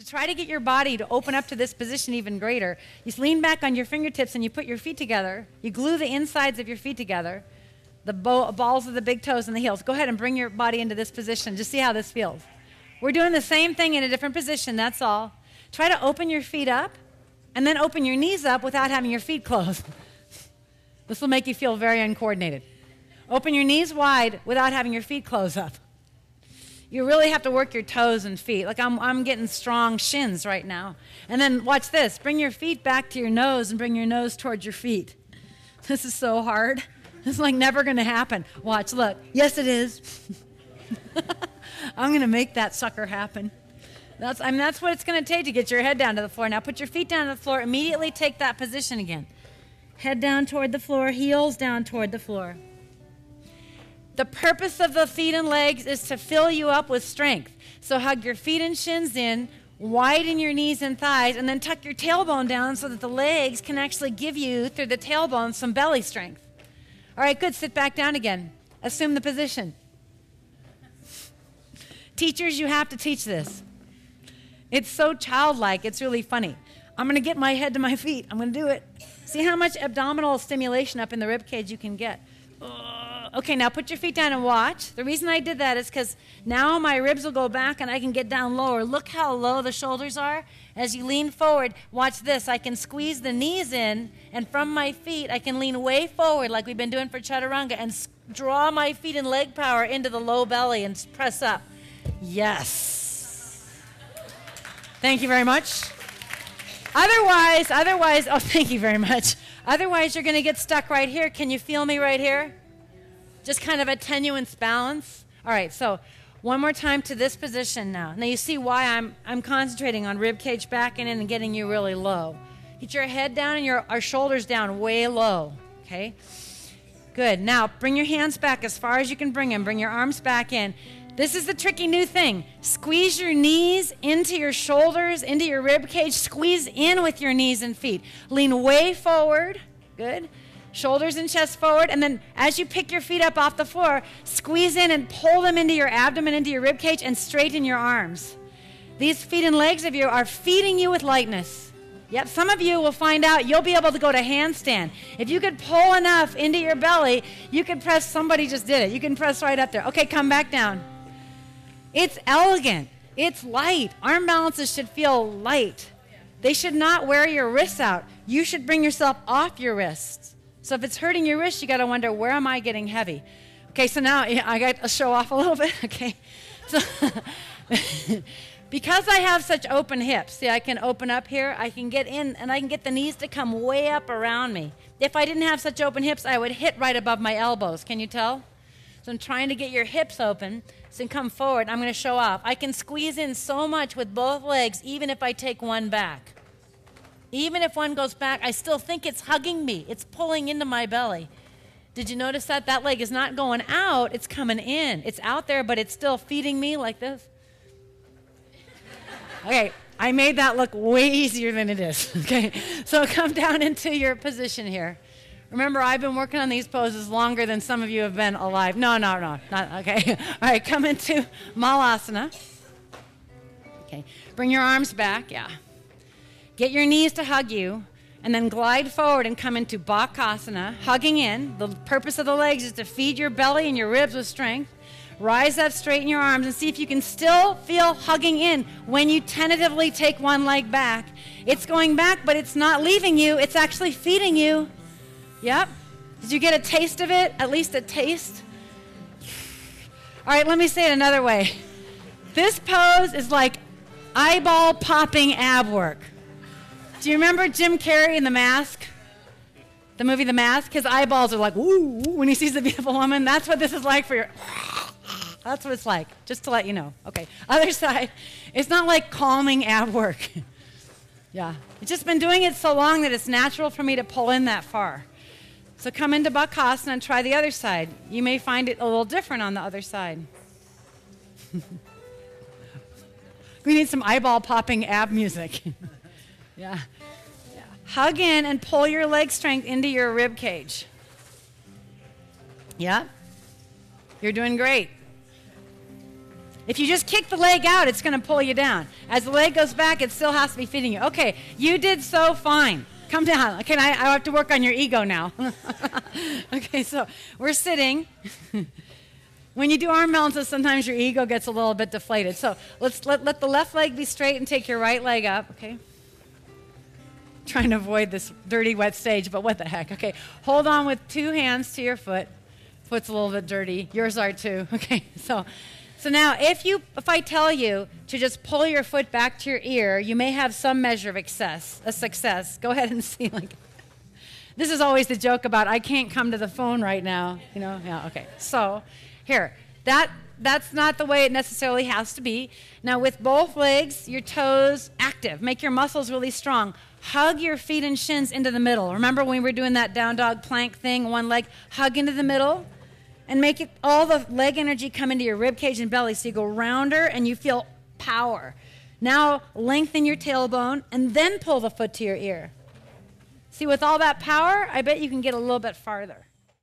try to get your body to open up to this position even greater, you lean back on your fingertips and you put your feet together. You glue the insides of your feet together, the balls of the big toes and the heels. Go ahead and bring your body into this position. Just see how this feels. We're doing the same thing in a different position, that's all. Try to open your feet up and then open your knees up without having your feet closed. This will make you feel very uncoordinated. Open your knees wide without having your feet close up. You really have to work your toes and feet. Like I'm getting strong shins right now. And then watch this. Bring your feet back to your nose and bring your nose towards your feet. This is so hard. It's like never going to happen. Watch, look. Yes, it is. I'm going to make that sucker happen. That's what it's going to take to get your head down to the floor. Now put your feet down to the floor. Immediately take that position again. Head down toward the floor, heels down toward the floor. The purpose of the feet and legs is to fill you up with strength. So hug your feet and shins in, widen your knees and thighs, and then tuck your tailbone down so that the legs can actually give you, through the tailbone, some belly strength. All right, good. Sit back down again. Assume the position. Teachers, you have to teach this. It's so childlike. It's really funny. I'm going to get my head to my feet. I'm going to do it. See how much abdominal stimulation up in the rib cage you can get. Okay, now put your feet down and watch. The reason I did that is because now my ribs will go back and I can get down lower. Look how low the shoulders are. As you lean forward, watch this. I can squeeze the knees in, and from my feet, I can lean way forward like we've been doing for chaturanga and draw my feet and leg power into the low belly and press up. Yes. Thank you very much. Otherwise, oh, thank you very much. Otherwise, you're going to get stuck right here. Can you feel me right here? Just kind of a tenuous balance. All right, so one more time to this position now. Now you see why I'm concentrating on rib cage backing in and getting you really low. Get your head down and our shoulders down way low, okay? Good. Now bring your hands back as far as you can bring them. Bring your arms back in. This is the tricky new thing. Squeeze your knees into your shoulders, into your rib cage. Squeeze in with your knees and feet. Lean way forward. Good. Shoulders and chest forward, and then as you pick your feet up off the floor, squeeze in and pull them into your abdomen, into your rib cage, and straighten your arms. These feet and legs of you are feeding you with lightness. Yep, some of you will find out you'll be able to go to handstand. If you could pull enough into your belly, you could press, somebody just did it, you can press right up there. Okay, come back down. It's elegant. It's light. Arm balances should feel light. They should not wear your wrists out. You should bring yourself off your wrists. So if it's hurting your wrist, you got to wonder, where am I getting heavy? Okay, so now I got to show off a little bit, okay? So because I have such open hips, see, I can open up here, I can get in, and I can get the knees to come way up around me. If I didn't have such open hips, I would hit right above my elbows. Can you tell? So I'm trying to get your hips open, so come forward. I'm going to show off. I can squeeze in so much with both legs, even if I take one back. Even if one goes back, I still think it's hugging me. It's pulling into my belly. Did you notice that? That leg is not going out, it's coming in. It's out there, but it's still feeding me like this. Okay, I made that look way easier than it is. Okay, so come down into your position here. Remember, I've been working on these poses longer than some of you have been alive. No, not, okay. All right, come into Malasana. Okay, bring your arms back, yeah. Get your knees to hug you, and then glide forward and come into Bakasana, hugging in. The purpose of the legs is to feed your belly and your ribs with strength. Rise up, straighten your arms, and see if you can still feel hugging in when you tentatively take one leg back. It's going back, but it's not leaving you. It's actually feeding you. Yep. Did you get a taste of it? At least a taste? All right, let me say it another way. This pose is like eyeball popping ab work. Do you remember Jim Carrey in The Mask? The movie The Mask? His eyeballs are like, woo, when he sees a beautiful woman. That's what this is like for your... That's what it's like, just to let you know. Okay, other side. It's not like calming ab work. Yeah. I've just been doing it so long that it's natural for me to pull in that far. So come into Bakasana and try the other side. You may find it a little different on the other side. We need some eyeball popping ab music. Yeah. Hug in and pull your leg strength into your rib cage. Yeah. You're doing great. If you just kick the leg out, it's going to pull you down. As the leg goes back, it still has to be feeding you. Okay, you did so fine. Come down. Okay, I have to work on your ego now. Okay, so we're sitting. When you do arm balances, sometimes your ego gets a little bit deflated. So let's let the left leg be straight and take your right leg up, okay? Trying to avoid this dirty, wet stage, but what the heck? Okay, hold on with 2 hands to your foot. Foot's a little bit dirty. Yours are too. Okay, so now if I tell you to just pull your foot back to your ear, you may have some measure of success. Go ahead and see. This is always the joke about I can't come to the phone right now. You know? Yeah. Okay. So here, that's not the way it necessarily has to be. Now with both legs, your toes active. Make your muscles really strong. Hug your feet and shins into the middle. Remember when we were doing that down dog plank thing, one leg, hug into the middle and make it all the leg energy come into your rib cage and belly so you go rounder and you feel power. Now lengthen your tailbone and then pull the foot to your ear. See, with all that power, I bet you can get a little bit farther.